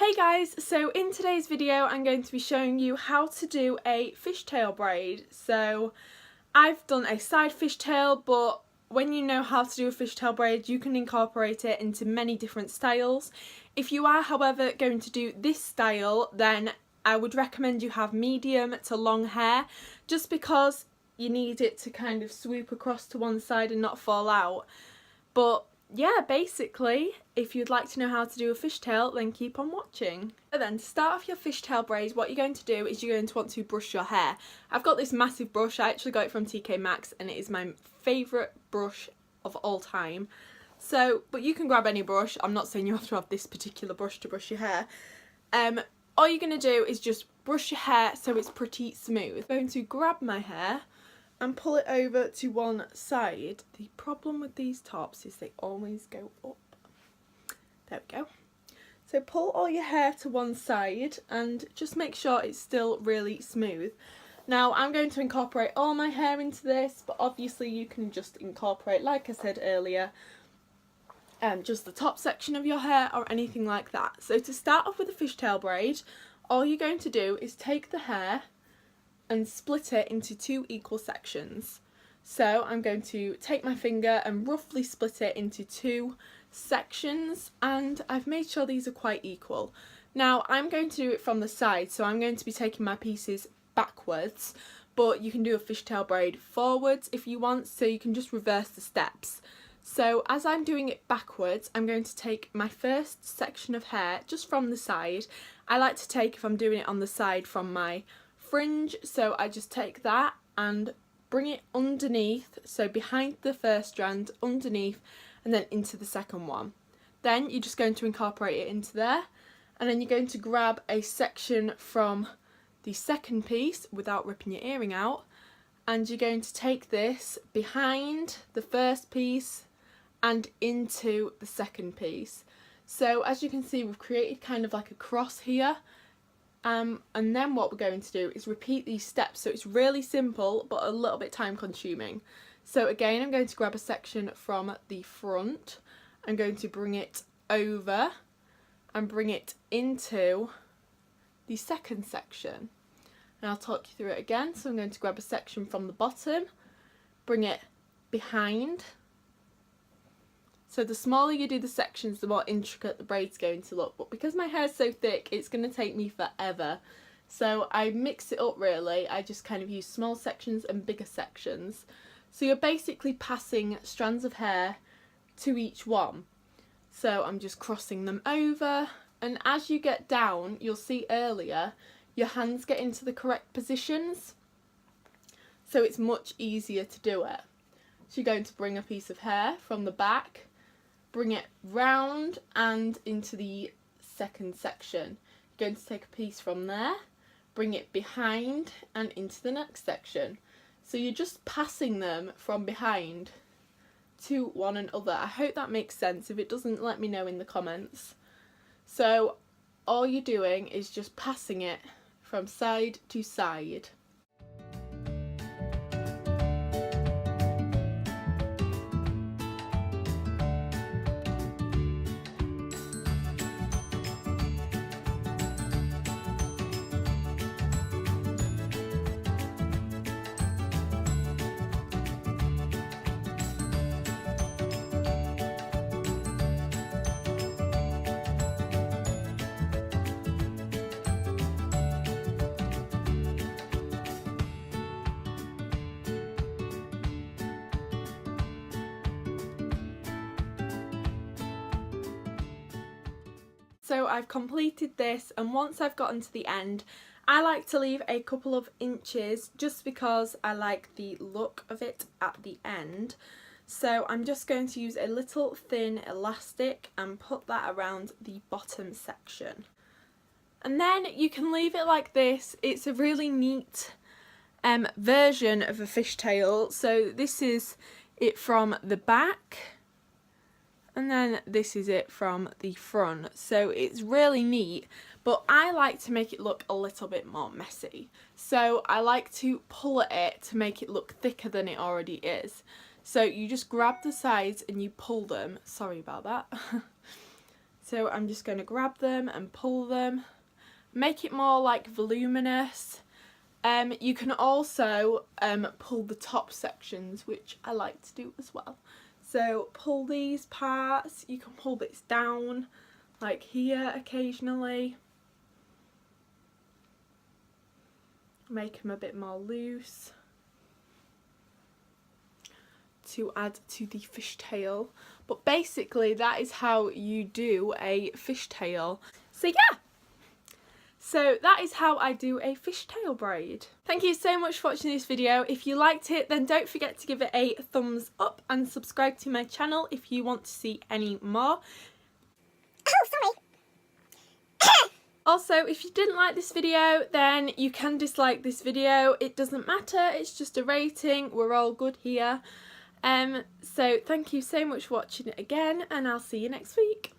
Hey guys, so in today's video I'm going to be showing you how to do a fishtail braid. So I've done a side fishtail, but when you know how to do a fishtail braid you can incorporate it into many different styles. If you are however going to do this style, then I would recommend you have medium to long hair, just because you need it to kind of swoop across to one side and not fall out. But yeah, basically, if you'd like to know how to do a fishtail, then keep on watching. So then, to start off your fishtail braids, what you're going to do is you're going to want to brush your hair. I've got this massive brush. I actually got it from TK Maxx and it is my favourite brush of all time. So, but you can grab any brush. I'm not saying you have to have this particular brush to brush your hair. All you're going to do is just brush your hair so it's pretty smooth. I'm going to grab my hair and pull it over to one side. The problem with these tops is they always go up. There we go. So pull all your hair to one side and just make sure it's still really smooth. Now I'm going to incorporate all my hair into this, but obviously you can just incorporate, like I said earlier, just the top section of your hair or anything like that. So to start off with a fishtail braid, all you're going to do is take the hair and split it into two equal sections. So I'm going to take my finger and roughly split it into two sections, and I've made sure these are quite equal. Now I'm going to do it from the side, so I'm going to be taking my pieces backwards, but you can do a fishtail braid forwards if you want, so you can just reverse the steps. So as I'm doing it backwards, I'm going to take my first section of hair just from the side. I like to take, if I'm doing it on the side, from my fringe, so I just take that and bring it underneath, so behind the first strand, underneath, and then into the second one. Then you're just going to incorporate it into there, and then you're going to grab a section from the second piece without ripping your earring out, and you're going to take this behind the first piece and into the second piece. So as you can see, we've created kind of like a cross here. And then what we're going to do is repeat these steps, so it's really simple but a little bit time consuming. So again, I'm going to grab a section from the front, I'm going to bring it over and bring it into the second section, and I'll talk you through it again. So I'm going to grab a section from the bottom, bring it behind. So the smaller you do the sections, the more intricate the braid's going to look. But because my hair's so thick, it's going to take me forever. So I mix it up really. I just kind of use small sections and bigger sections. So you're basically passing strands of hair to each one. So I'm just crossing them over. And as you get down, you'll see earlier, your hands get into the correct positions. So it's much easier to do it. So you're going to bring a piece of hair from the back, bring it round and into the second section. You're going to take a piece from there, bring it behind and into the next section. So you're just passing them from behind to one another. I hope that makes sense. If it doesn't, let me know in the comments. So all you're doing is just passing it from side to side. So I've completed this, and once I've gotten to the end, I like to leave a couple of inches just because I like the look of it at the end. So I'm just going to use a little thin elastic and put that around the bottom section. And then you can leave it like this. It's a really neat version of a fishtail. So this is it from the back. And then this is it from the front, so it's really neat, but I like to make it look a little bit more messy. So I like to pull at it to make it look thicker than it already is. So you just grab the sides and you pull them, sorry about that. So I'm just going to grab them and pull them, make it more like voluminous. You can also pull the top sections, which I like to do as well. So pull these parts, you can pull this down like here occasionally. Make them a bit more loose to add to the fishtail. But basically that is how you do a fishtail. So yeah, so that is how I do a fishtail braid. Thank you so much for watching this video. If you liked it, then don't forget to give it a thumbs up and subscribe to my channel if you want to see any more. Oh, sorry. Also, if you didn't like this video, then you can dislike this video. It doesn't matter, it's just a rating. We're all good here. So thank you so much for watching it again, and I'll see you next week.